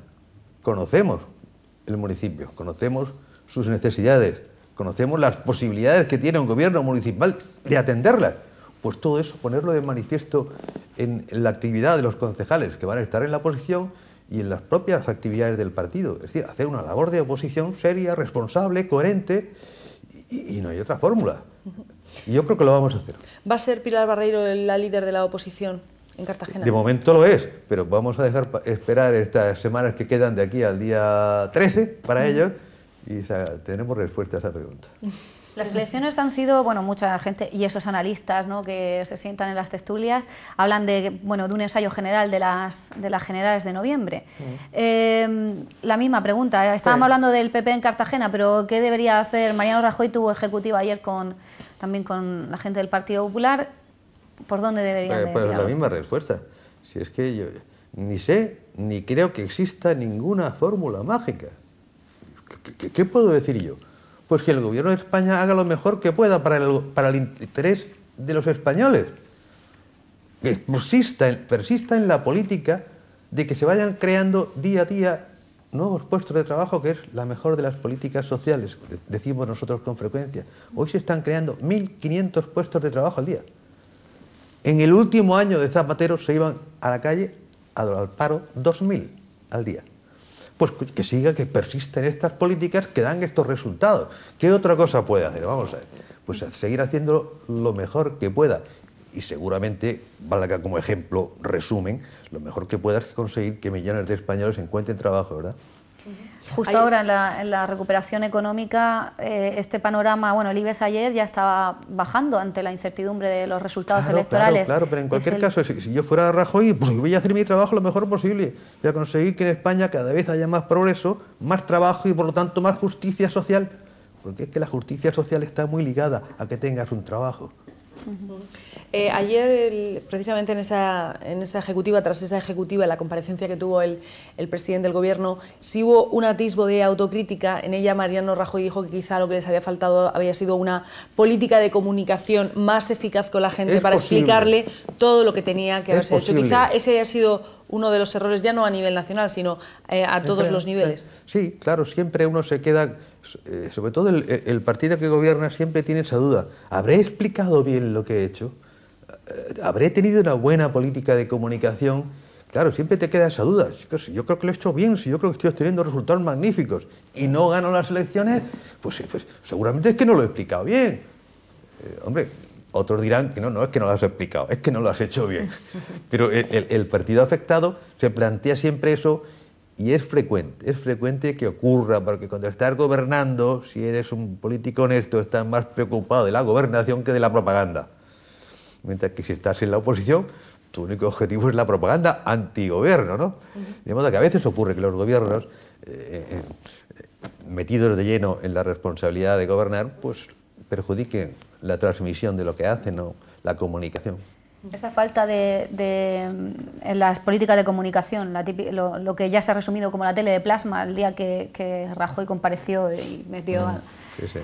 Speaker 4: Conocemos el municipio, conocemos sus necesidades, conocemos las posibilidades que tiene un gobierno municipal de atenderlas. Pues todo eso ponerlo de manifiesto en la actividad de los concejales que van a estar en la oposición y en las propias actividades del partido. Es decir, hacer una labor de oposición seria, responsable, coherente y no hay otra fórmula. Y yo creo que lo vamos a hacer.
Speaker 1: ¿Va a ser Pilar Barreiro la líder de la oposición en Cartagena?
Speaker 4: De momento lo es, pero vamos a dejar esperar estas semanas que quedan de aquí al día 13 para ellos y tenemos respuesta a esa pregunta.
Speaker 3: Las elecciones han sido, bueno, mucha gente y esos analistas, ¿no?, que se sientan en las tertulias hablan de, bueno, de un ensayo general de las generales de noviembre. La misma pregunta, estábamos hablando del PP en Cartagena, pero ¿qué debería hacer? Mariano Rajoy tuvo ejecutiva ayer también con la gente del Partido Popular. ¿Por dónde deberían
Speaker 4: pues la misma respuesta. Si es que yo ni sé ni creo que exista ninguna fórmula mágica. ¿Qué puedo decir yo? Pues que el gobierno de España haga lo mejor que pueda para el interés de los españoles. Que persista en la política de que se vayan creando día a día nuevos puestos de trabajo, que es la mejor de las políticas sociales, decimos nosotros con frecuencia. Hoy se están creando 1.500 puestos de trabajo al día. En el último año de Zapatero se iban a la calle, al paro, 2.000 al día. Pues que siga, que persista en estas políticas que dan estos resultados. ¿Qué otra cosa puede hacer? Vamos a ver. Pues seguir haciendo lo mejor que pueda. Y seguramente, valga como ejemplo, resumen, lo mejor que pueda es conseguir que millones de españoles encuentren trabajo, ¿verdad?
Speaker 3: Justo ahora en la recuperación económica, este panorama, bueno, el IBEX ayer ya estaba bajando ante la incertidumbre de los resultados electorales.
Speaker 4: Claro, pero en cualquier caso, si yo fuera Rajoy, pues voy a hacer mi trabajo lo mejor posible y a conseguir que en España cada vez haya más progreso, más trabajo y por lo tanto más justicia social, porque es que la justicia social está muy ligada a que tengas un trabajo.
Speaker 1: Ayer, precisamente en esa ejecutiva, tras esa ejecutiva, en la comparecencia que tuvo el presidente del Gobierno, sí hubo un atisbo de autocrítica. En ella Mariano Rajoy dijo que quizá lo que les había faltado había sido una política de comunicación más eficaz con la gente para explicarle todo lo que tenía que haberse hecho. Quizá ese haya sido uno de los errores, ya no a nivel nacional, sino a todos los niveles.
Speaker 4: Sí, claro, siempre uno se queda, sobre todo el partido que gobierna siempre tiene esa duda. ¿Habré explicado bien lo que he hecho? ¿Habré tenido una buena política de comunicación? Claro, siempre te queda esa duda. Yo creo que lo he hecho bien, si yo creo que estoy obteniendo resultados magníficos y no gano las elecciones, pues seguramente es que no lo he explicado bien. Hombre, otros dirán que no es que no lo has explicado, es que no lo has hecho bien. Pero el partido afectado se plantea siempre eso y es frecuente que ocurra, porque cuando estás gobernando, si eres un político honesto, estás más preocupado de la gobernación que de la propaganda. Mientras que si estás en la oposición, tu único objetivo es la propaganda antigobierno, ¿no? De modo que a veces ocurre que los gobiernos, metidos de lleno en la responsabilidad de gobernar, pues perjudiquen la transmisión de lo que hacen o la comunicación.
Speaker 3: Esa falta en las políticas de comunicación, lo que ya se ha resumido como la tele de plasma el día que Rajoy compareció y metió...
Speaker 4: Sí, sí.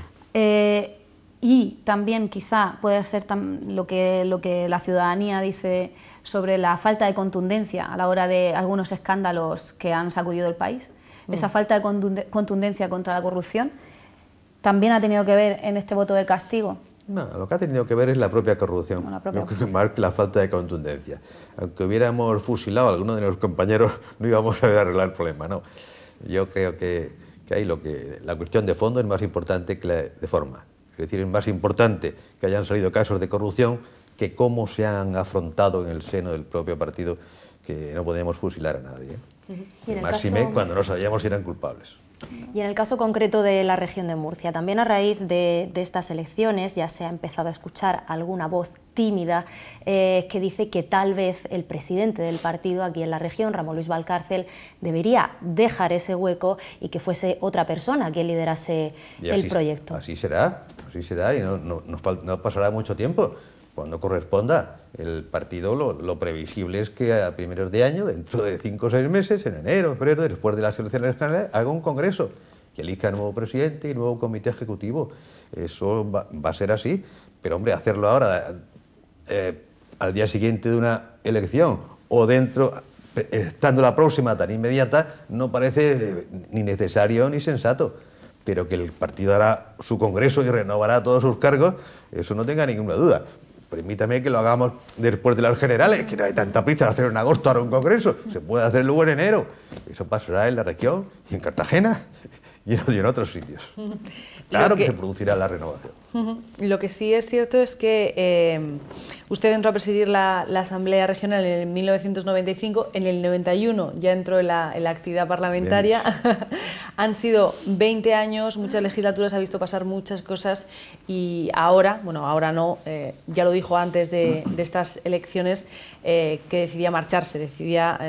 Speaker 3: Y también quizá puede ser lo que la ciudadanía dice sobre la falta de contundencia a la hora de algunos escándalos que han sacudido el país. Esa falta de contundencia contra la corrupción también ha tenido que ver en este voto de castigo.
Speaker 4: No, lo que ha tenido que ver es la propia corrupción, más que la falta de contundencia. Aunque hubiéramos fusilado a alguno de los compañeros, no íbamos a arreglar el problema, no. Yo creo que ahí la cuestión de fondo es más importante que la de forma. Es decir, es más importante que hayan salido casos de corrupción que cómo se han afrontado en el seno del propio partido, que no podemos fusilar a nadie. Máxime cuando no sabíamos si eran culpables.
Speaker 5: Y en el caso concreto de la región de Murcia, también a raíz de estas elecciones ya se ha empezado a escuchar alguna voz tímida que dice que tal vez el presidente del partido aquí en la región, Ramón Luis Valcárcel, debería dejar ese hueco y que fuese otra persona quien liderase el proyecto.
Speaker 4: Así será y no pasará mucho tiempo. Cuando corresponda, el partido lo previsible es que a primeros de año, dentro de 5 o 6 meses, en enero, febrero, después de las elecciones generales, haga un congreso y elija nuevo presidente y nuevo comité ejecutivo. Eso va a ser así, pero hombre, hacerlo ahora, al día siguiente de una elección o estando la próxima tan inmediata, no parece ni necesario ni sensato. Pero que el partido hará su congreso y renovará todos sus cargos, eso no tenga ninguna duda. Permítame que lo hagamos después de las generales, que no hay tanta prisa de hacer en agosto ahora un congreso, se puede hacer luego en enero. Eso pasará en la región y en Cartagena y en otros sitios. Claro que se producirá la renovación.
Speaker 1: Lo que sí es cierto es que usted entró a presidir la Asamblea Regional en 1995, en el 91 ya entró en la actividad parlamentaria. Han sido 20 años, muchas legislaturas, ha visto pasar muchas cosas y ahora, bueno, ahora no, ya lo dijo antes de estas elecciones, que decidía marcharse, decidía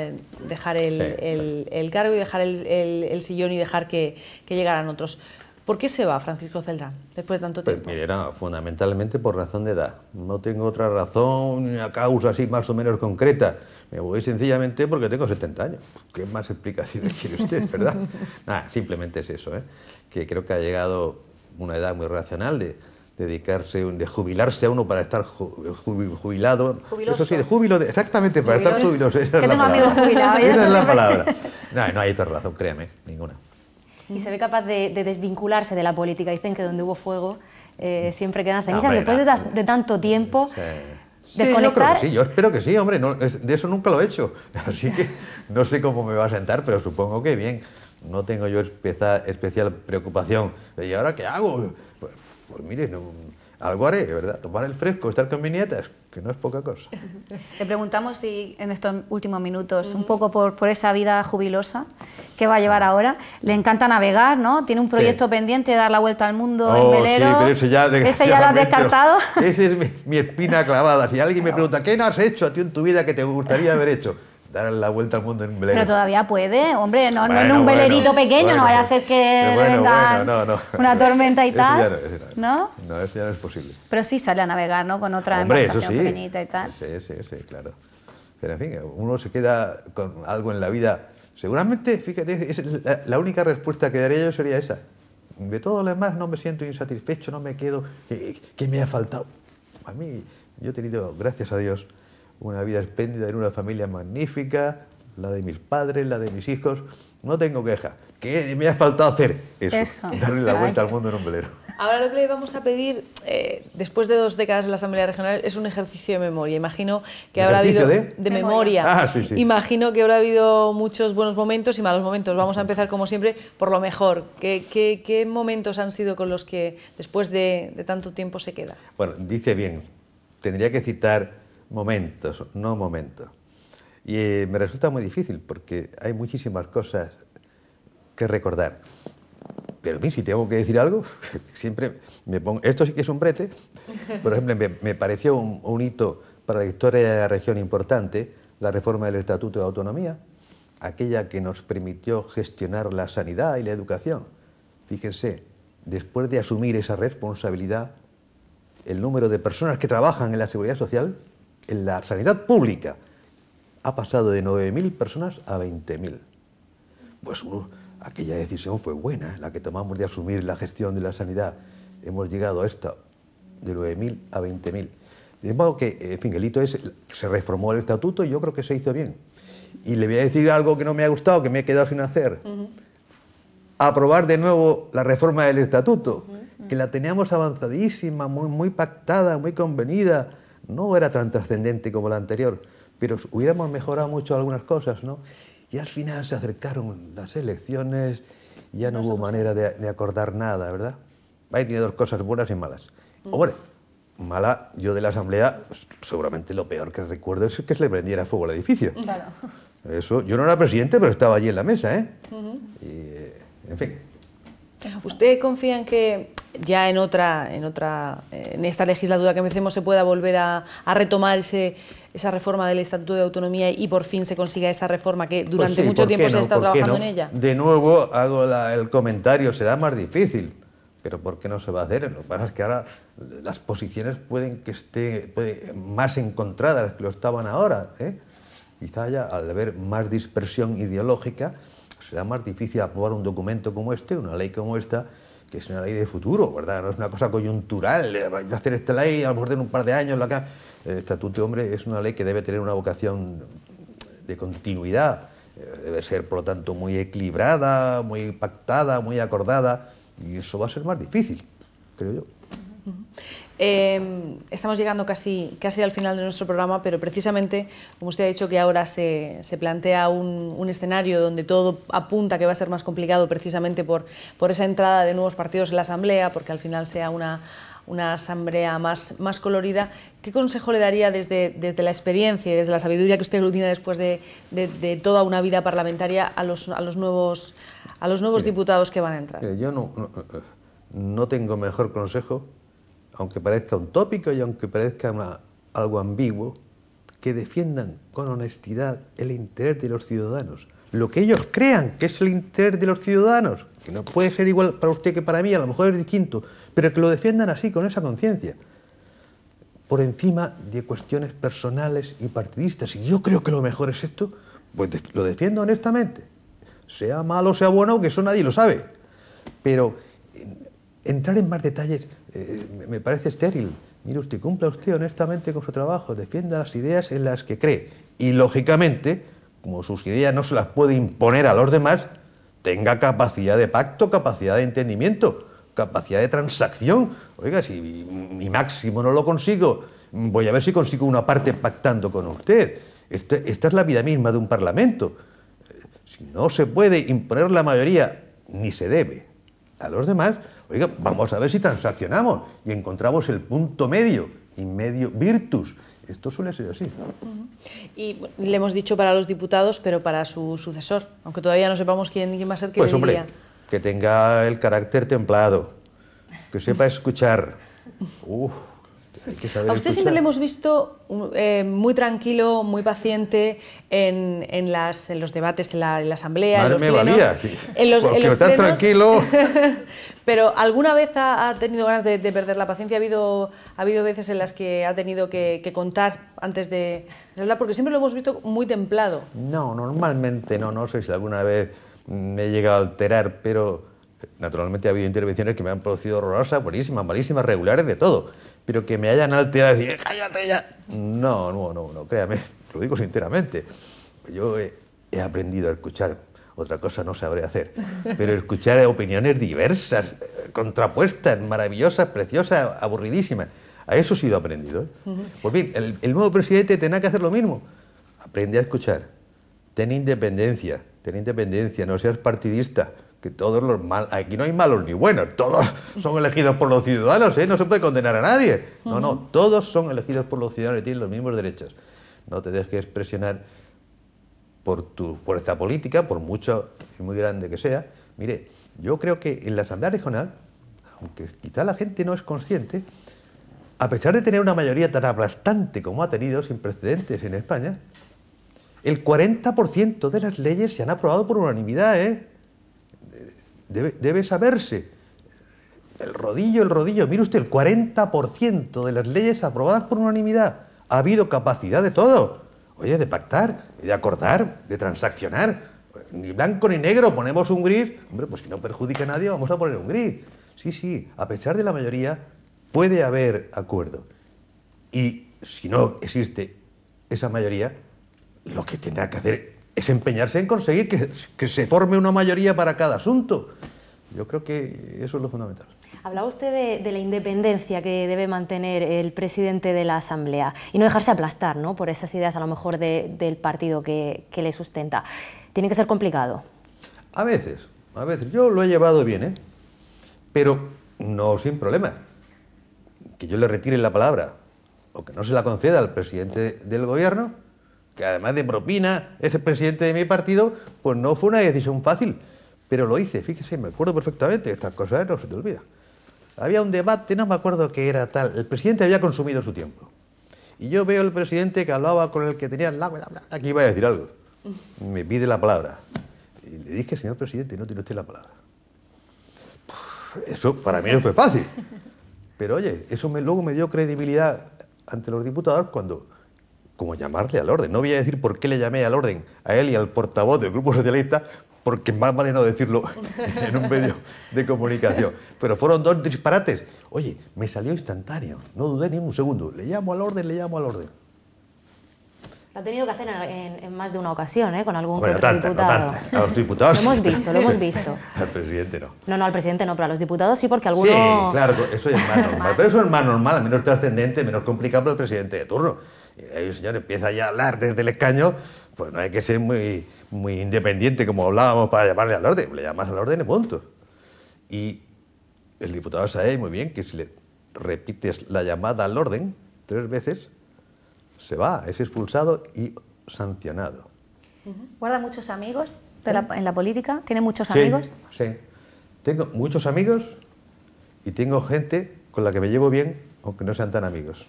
Speaker 1: dejar el cargo y dejar el sillón y dejar que llegaran otros. ¿Por qué se va Francisco Celdrán después de tanto tiempo?
Speaker 4: Pues mire, no, fundamentalmente por razón de edad. No tengo otra razón, una causa así más o menos concreta. Me voy sencillamente porque tengo 70 años. ¿Qué más explicaciones quiere usted, verdad? Nada, simplemente es eso, que creo que ha llegado una edad muy racional de de jubilarse a uno para estar jubilado.
Speaker 3: Jubiloso.
Speaker 4: Eso sí, de júbilo, exactamente, para estar jubiloso.
Speaker 3: Que tengo amigos jubilados.
Speaker 4: Esa es la palabra. No hay otra razón, créame, ninguna.
Speaker 5: Y se ve capaz de desvincularse de la política. Dicen que donde hubo fuego siempre quedan cenizas. Después de tanto tiempo,
Speaker 4: sí, yo creo que sí, yo espero que sí, hombre, de eso nunca lo he hecho. Así que no sé cómo me va a sentar, pero supongo que bien. No tengo yo especial preocupación. ¿Y ahora qué hago? Pues mire, algo haré, ¿verdad? Tomar el fresco, estar con mis nietas, que no es poca cosa.
Speaker 3: Le preguntamos si en estos últimos minutos, un poco por esa vida jubilosa que va a llevar ahora, le encanta navegar, ¿no? Tiene un proyecto pendiente de dar la vuelta al mundo en velero.
Speaker 4: Sí, pero ese ya
Speaker 3: lo has descartado.
Speaker 4: Esa es mi espina clavada. Si alguien me pregunta, ¿qué no has hecho a ti en tu vida que te gustaría haber hecho? Dar la vuelta al mundo en un velero.
Speaker 3: Pero todavía puede, hombre, no en un velerito pequeño, no vaya a ser que venga una tormenta y tal. ¿No?
Speaker 4: No, eso ya no es posible.
Speaker 3: Pero sí sale a navegar, ¿no? Con otra embarcación pequeñita y tal.
Speaker 4: Sí, claro. Pero en fin, uno se queda con algo en la vida. Seguramente, fíjate, la única respuesta que daría yo sería esa. De todo lo demás no me siento insatisfecho, no me quedo, ¿qué me ha faltado? A mí, yo he tenido, gracias a Dios, una vida espléndida en una familia magnífica, la de mis padres, la de mis hijos. No tengo queja. ¿Qué me ha faltado hacer? Eso. Darle la vuelta al mundo en un velero.
Speaker 1: Ahora lo que le vamos a pedir, después de 2 décadas en la Asamblea Regional, es un ejercicio de memoria. Imagino que habrá habido... ¿De memoria?
Speaker 4: Sí.
Speaker 1: Imagino que habrá habido muchos buenos momentos y malos momentos. Vamos a empezar, como siempre, por lo mejor. ¿Qué momentos han sido con los que, después de tanto tiempo, se queda?
Speaker 4: Bueno, dice bien. Tendría que citar momentos, no momentos. Y me resulta muy difícil porque hay muchísimas cosas que recordar. Pero a mí, si tengo que decir algo, siempre me pongo... Esto sí que es un brete. Por ejemplo, me pareció un hito para la historia de la región importante, la reforma del Estatuto de Autonomía, aquella que nos permitió gestionar la sanidad y la educación. Fíjense, después de asumir esa responsabilidad, el número de personas que trabajan en la seguridad social, en la sanidad pública ha pasado de 9.000 personas a 20.000. Pues aquella decisión fue buena, la que tomamos de asumir la gestión de la sanidad. Hemos llegado a esta de 9.000 a 20.000. De modo que, en fin, el hito es, se reformó el estatuto y yo creo que se hizo bien. Y le voy a decir algo que no me ha gustado, que me he quedado sin hacer. Aprobar de nuevo la reforma del estatuto, que la teníamos avanzadísima, muy pactada, muy convenida. No era tan trascendente como la anterior, pero hubiéramos mejorado mucho algunas cosas, ¿no? Y al final se acercaron las elecciones y ya no hubo manera de acordar nada, ¿verdad? Ahí tiene dos cosas buenas y malas. Hombre, mala, yo de la Asamblea, seguramente lo peor que recuerdo es que se le prendiera fuego al edificio. Claro. Eso, yo no era presidente, pero estaba allí en la mesa, ¿eh? Y, en fin.
Speaker 1: ¿Usted confía en que ya en esta legislatura que empecemos se pueda volver a retomar esa reforma del Estatuto de Autonomía y por fin se consiga esa reforma que durante mucho tiempo se ha estado trabajando en ella?
Speaker 4: De nuevo hago el comentario, será más difícil, pero ¿por qué no se va a hacer? Lo que pasa es que ahora las posiciones pueden que estén más encontradas que lo estaban ahora, ¿eh? Quizá ya al haber más dispersión ideológica será más difícil aprobar un documento como este, una ley como esta, que es una ley de futuro, ¿verdad? No es una cosa coyuntural, voy a hacer esta ley, a lo mejor en un par de años el estatuto, hombre, es una ley que debe tener una vocación de continuidad, debe ser, por lo tanto, muy equilibrada, muy pactada, muy acordada, y eso va a ser más difícil, creo yo.
Speaker 1: Estamos llegando casi al final de nuestro programa, pero precisamente, como usted ha dicho, que ahora se plantea un escenario donde todo apunta que va a ser más complicado precisamente por esa entrada de nuevos partidos en la Asamblea, porque al final sea una Asamblea más colorida. ¿Qué consejo le daría desde la experiencia y desde la sabiduría que usted aglutina después de toda una vida parlamentaria a los nuevos diputados que van a entrar?
Speaker 4: Yo no tengo mejor consejo, aunque parezca un tópico y aunque parezca algo ambiguo, que defiendan con honestidad el interés de los ciudadanos. Lo que ellos crean que es el interés de los ciudadanos, que no puede ser igual para usted que para mí, a lo mejor es distinto, pero que lo defiendan así, con esa conciencia, por encima de cuestiones personales y partidistas. Y yo creo que lo mejor es esto, pues lo defiendo honestamente. Sea malo o sea bueno, que eso nadie lo sabe. Pero entrar en más detalles me parece estéril. Mire usted, cumpla usted honestamente con su trabajo, defienda las ideas en las que cree. Y, lógicamente, como sus ideas no se las puede imponer a los demás, tenga capacidad de pacto, capacidad de entendimiento, capacidad de transacción. Oiga, si mi máximo no lo consigo, voy a ver si consigo una parte pactando con usted. Esta es la vida misma de un parlamento. Si no se puede imponer la mayoría, ni se debe a los demás, oiga, vamos a ver si transaccionamos y encontramos el punto medio, y medio virtus. Esto suele ser así.
Speaker 1: Y le hemos dicho para los diputados, pero para su sucesor, aunque todavía no sepamos quién va a ser, ¿qué
Speaker 4: pues
Speaker 1: le
Speaker 4: hombre,
Speaker 1: diría?
Speaker 4: Que tenga el carácter templado, que sepa escuchar. Hay que saber
Speaker 1: a usted
Speaker 4: escuchar.
Speaker 1: siempre le hemos visto muy tranquilo, muy paciente en los debates, en la Asamblea,
Speaker 4: Madre
Speaker 1: en los plenos.
Speaker 4: Valía, porque estás tranquilo.
Speaker 1: Pero ¿alguna vez ha tenido ganas de perder la paciencia? ¿Ha habido veces en las que ha tenido que contar antes de hablar? Porque siempre lo hemos visto muy templado.
Speaker 4: No, normalmente no. No sé si alguna vez me he llegado a alterar, pero naturalmente ha habido intervenciones que me han producido horrorosas, buenísimas, malísimas, regulares, de todo. Pero que me hayan alterado y decir, cállate ya. No, créame, lo digo sinceramente. Yo he aprendido a escuchar, otra cosa no sabré hacer, pero escuchar opiniones diversas, contrapuestas, maravillosas, preciosas, aburridísimas. A eso sí lo he aprendido, ¿eh? Pues bien, el nuevo presidente tendrá que hacer lo mismo. Aprende a escuchar, ten independencia, no seas partidista. Que todos los malos, aquí no hay malos ni buenos, todos son elegidos por los ciudadanos, ¿eh? No se puede condenar a nadie. No, todos son elegidos por los ciudadanos y tienen los mismos derechos. No te dejes presionar por tu fuerza política, por mucho y muy grande que sea. Mire, yo creo que en la Asamblea Regional, aunque quizá la gente no es consciente, a pesar de tener una mayoría tan aplastante como ha tenido, sin precedentes en España, el 40% de las leyes se han aprobado por unanimidad, ¿eh? Debe saberse. El rodillo. Mire usted, el 40% de las leyes aprobadas por unanimidad. Ha habido capacidad de todo. Oye, de pactar, de acordar, de transaccionar. Ni blanco ni negro, ponemos un gris. Hombre, pues si no perjudica a nadie, vamos a poner un gris. Sí, sí, a pesar de la mayoría, puede haber acuerdo. Y si no existe esa mayoría, lo que tendrá que hacer es empeñarse en conseguir que se forme una mayoría para cada asunto. Yo creo que eso es lo fundamental.
Speaker 5: Hablaba usted de la independencia que debe mantener el presidente de la Asamblea y no dejarse aplastar, ¿no?, por esas ideas a lo mejor del partido que le sustenta. Tiene que ser complicado. A
Speaker 4: veces. Yo lo he llevado bien, ¿eh? Pero no sin problema. Que yo le retire la palabra o que no se la conceda al presidente del gobierno, que además de propina es el presidente de mi partido, pues no fue una decisión fácil. Pero lo hice, fíjese, me acuerdo perfectamente, estas cosas no se te olvidan. Había un debate, no me acuerdo qué era tal, el presidente había consumido su tiempo. Y yo veo al presidente que hablaba con el que tenía al lado, aquí iba a decir algo. Me pide la palabra. Y le dije, señor presidente, no tiene usted la palabra. Eso para mí no fue fácil. Pero oye, eso luego me dio credibilidad ante los diputados cuando, como llamarle al orden. No voy a decir por qué le llamé al orden a él y al portavoz del Grupo Socialista, porque más vale no decirlo en un medio de comunicación. Pero fueron dos disparates. Oye, me salió instantáneo, no dudé ni un segundo. Le llamo al orden, le llamo al orden.
Speaker 5: Lo ha tenido que hacer en más de una ocasión, ¿eh?, con algún
Speaker 4: otro diputado. No tantas. A los diputados
Speaker 5: lo hemos visto.
Speaker 4: Al presidente no.
Speaker 5: No, al presidente no, pero a los diputados sí, porque algunos...
Speaker 4: Sí, claro, eso es más normal. Pero eso es más normal, menos trascendente, menos complicado para el presidente de turno. Y ahí el señor empieza ya a hablar desde el escaño, pues no hay que ser muy independiente, como hablábamos, para llamarle al orden. Le llamas al orden y punto. Y el diputado sabe muy bien que si le repites la llamada al orden 3 veces, se va, es expulsado y sancionado.
Speaker 3: ¿Guarda muchos amigos en la política? ¿Tiene muchos amigos?
Speaker 4: Sí, tengo muchos amigos y tengo gente con la que me llevo bien, aunque no sean tan amigos.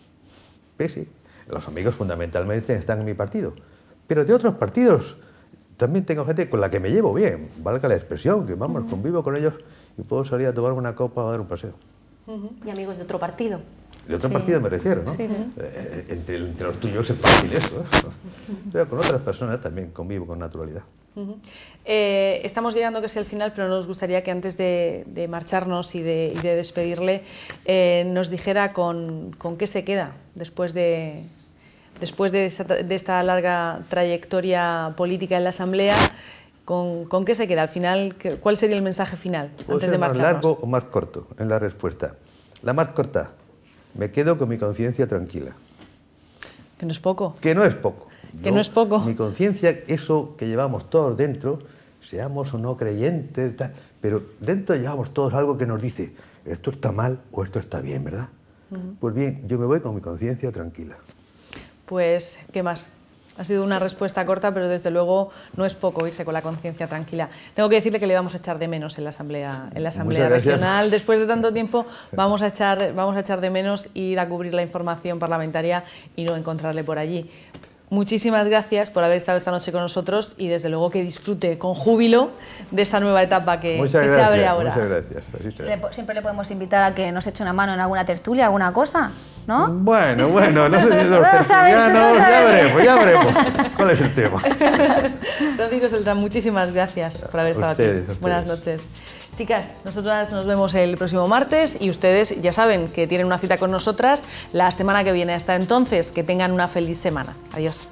Speaker 4: Sí, los amigos fundamentalmente están en mi partido, pero de otros partidos también tengo gente con la que me llevo bien, valga la expresión, que vamos, convivo con ellos y puedo salir a tomar una copa o a dar un paseo.
Speaker 5: ¿Y amigos de otro partido?
Speaker 4: De otro partido me refiero, ¿no? Sí. Entre los tuyos es fácil eso, ¿eh? Pero con otras personas también convivo con naturalidad.
Speaker 1: Estamos llegando casi al final, pero nos gustaría que antes de marcharnos y de despedirle, nos dijera con qué se queda después de esta larga trayectoria política en la Asamblea. ¿Con qué se queda al final? ¿Cuál sería el mensaje final antes de marcharnos?
Speaker 4: ¿Más largo o más corto en la respuesta? La más corta. Me quedo con mi conciencia tranquila.
Speaker 1: Que no es poco.
Speaker 4: Que no es poco.
Speaker 1: Que no es poco.
Speaker 4: Mi conciencia, eso que llevamos todos dentro, seamos o no creyentes, tal, pero dentro llevamos todos algo que nos dice, esto está mal o esto está bien, ¿verdad? Pues bien, yo me voy con mi conciencia tranquila.
Speaker 1: Pues, ¿qué más? Ha sido una respuesta corta, pero desde luego no es poco irse con la conciencia tranquila. Tengo que decirle que le vamos a echar de menos en la Asamblea Regional. Después de tanto tiempo vamos a echar de menos ir a cubrir la información parlamentaria y no encontrarle por allí. Muchísimas gracias por haber estado esta noche con nosotros y desde luego que disfrute con júbilo de esa nueva etapa que se abre ahora.
Speaker 4: Muchas gracias.
Speaker 3: Siempre le podemos invitar a que nos eche una mano en alguna tertulia, alguna cosa, ¿no?
Speaker 4: Bueno, no sé si los tertulianos, ya veremos. ¿Cuál es el tema?
Speaker 1: Francisco Celtrán, muchísimas gracias por haber estado aquí. Buenas noches. Chicas, nosotras nos vemos el próximo martes y ustedes ya saben que tienen una cita con nosotras la semana que viene. Hasta entonces, que tengan una feliz semana. Adiós.